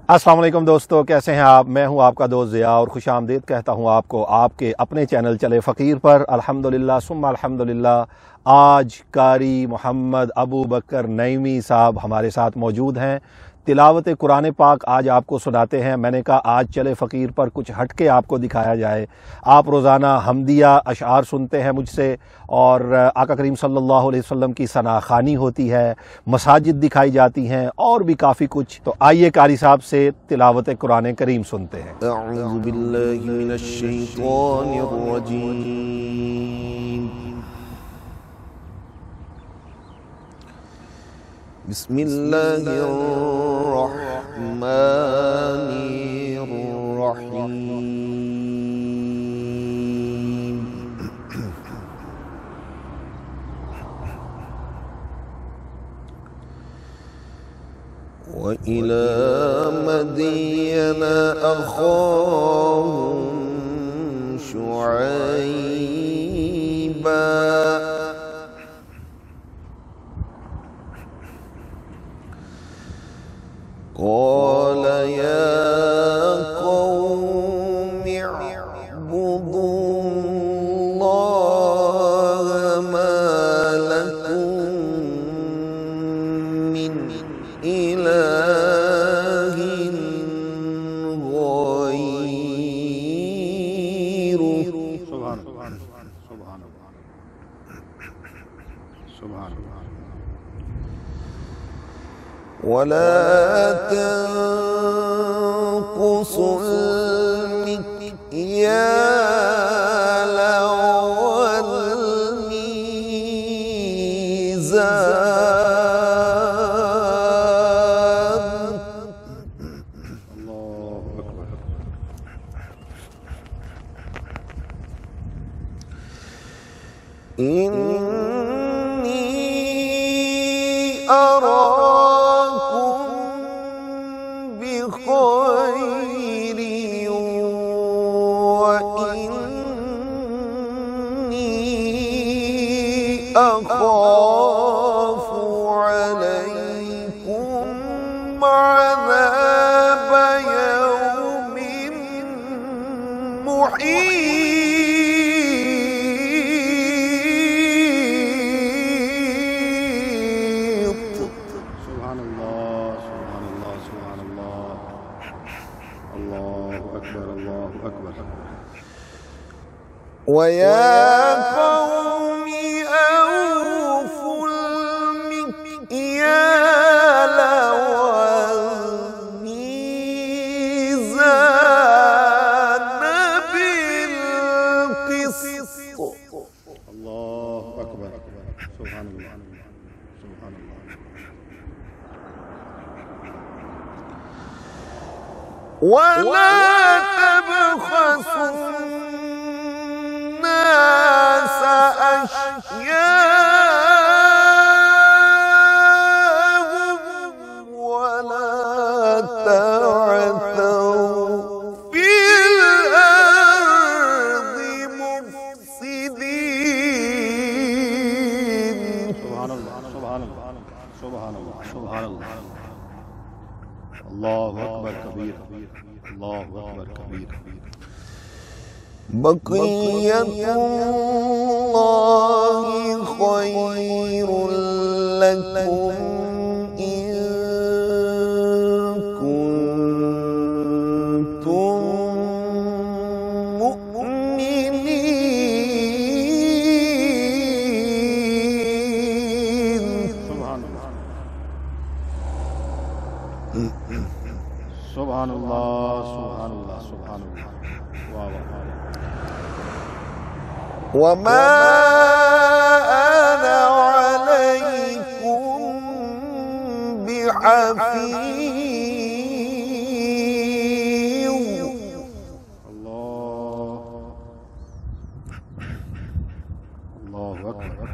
अस्सलाम वालेकुम दोस्तों, कैसे हैं आप। मैं हूं आपका दोस्त ज़िया और खुशामदीद कहता हूं आपको आपके अपने चैनल चले फ़कीर पर। अल्हम्दुलिल्लाह सुम्मा अल्हम्दुलिल्लाह आज कारी मोहम्मद अबू बकर नईमी साहब हमारे साथ मौजूद हैं। तिलावत कुरान पाक आज आपको सुनाते हैं। मैंने कहा आज चले फ़कीर पर कुछ हट के आपको दिखाया जाए। आप रोज़ाना हमदिया अशआर सुनते हैं मुझसे और आका करीम सल्लल्लाहु अलैहि वसल्लम की सनाखानी होती है, मसाजिद दिखाई जाती हैं और भी काफ़ी कुछ। तो आइए कारी साहब से तिलावत कुरान करीम सुनते हैं। अऊज़ु बिल्लाहि मिनश शैतानिर रजीम। बिस्मिल्लाहिर्रहमानिर्रहीम। वइला मदीन अख़ाहुम शुऐबा क़ाल या क़ौमि अअ्बुदुल्लाह मा लकुम मिन इलाहिन गैरुह। सुभान सुभान सुभान सुभान। वला तंकुसुल मिक्याल वल मीज़ान। अल्लाहु अकबर। इन्नी अराकुम बिखैरिन व इन्नी अखाफु अलैकुम अज़ाब यौमिन मुहीत। सुभान अल्लाह सुभान अल्लाह सुभान अल्लाह। अल्लाहु अकबर अल्लाहु अकबर। वया क़ौमि औफ़ुल मिक्याल वल मीज़ान बिल क़िस्त। अल्लाहु अकबर। सुभान अल्लाह सुभान अल्लाह। वला तबख़सु الناس أشياءهم ولا تعثوا في الأرض مفسدين. सुभान अल्लाह सुभान अल्लाह सुभान अल्लाह सुभान अल्लाह। अल्लाहु अकबर कबीर अल्लाहु अकबर कबीर। बक़ियतुल्लाहि ख़ैरुल लकुम इन कुन्तुम मुअ्मिनीन। सुभान अल्लाह सुभान अल्लाह सुभान अल्लाह सुभान अल्लाह। वाह वाह। वमा अना अलैकुम बिहफ़ीज़। अल्लाहु अकबर।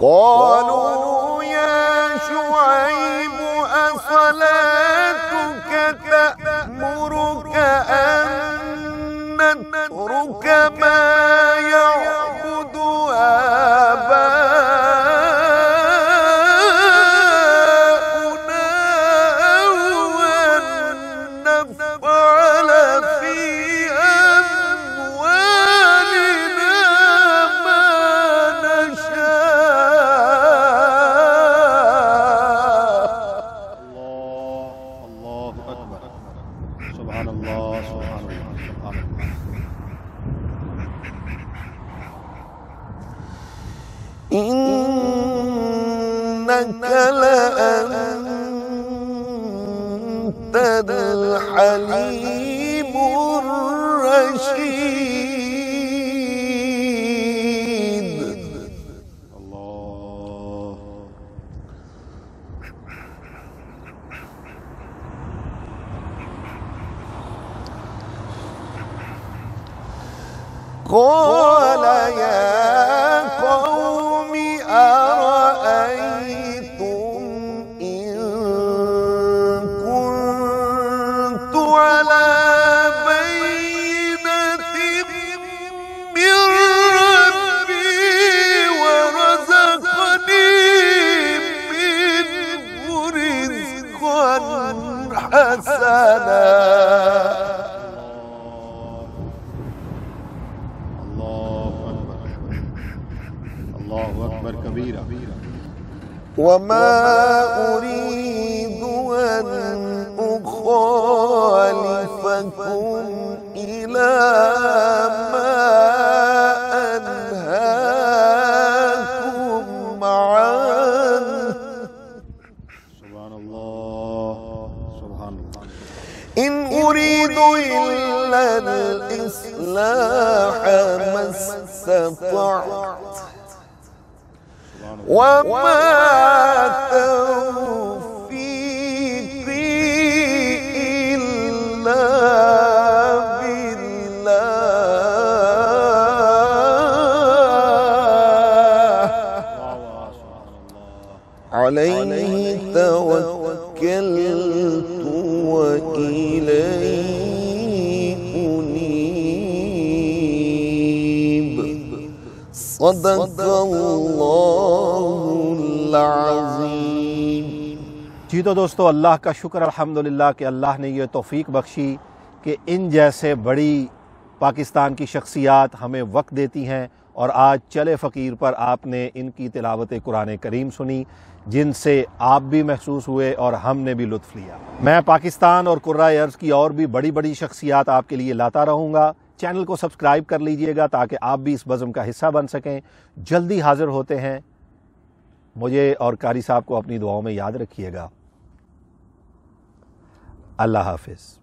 قالوا يا شعيب أصلاتك تأمرك أن نترك ما يعبد إنك لأنت الحليم الرشيد. الله. قال يا قوم أرأيتم إن كنت على بينة من ربي ورزقني منه رزقا حسنا الله أكبر كبيرا وما أريد أن أخالفكم إلى ما أنهاكم عنه. سبحان الله سبحان الله. إن أريد إلا الإصلاح ما استطعت وما توفيقي إلا بالله عليه توكلت وإليه أنيب. صدق अल्लाहुल अज़ीम। जी तो दोस्तों, अल्लाह का शुक्र अल्हम्दुलिल्लाह कि अल्लाह ने ये तौफीक बख्शी कि इन जैसे बड़ी पाकिस्तान की शख्सियात हमें वक्त देती हैं और आज चले फ़कीर पर आपने इनकी तिलावत कुरान करीम सुनी, जिनसे आप भी महसूस हुए और हमने भी लुत्फ़ लिया। मैं पाकिस्तान और कुर्राए अर्ज़ की और भी बड़ी बड़ी शख्सियात आपके लिए लाता रहूँगा। चैनल को सब्सक्राइब कर लीजिएगा ताकि आप भी इस बज़म का हिस्सा बन सकें। जल्दी हाज़िर होते हैं। मुझे और कारी साहब को अपनी दुआओं में याद रखिएगा। अल्लाह हाफ़िज़।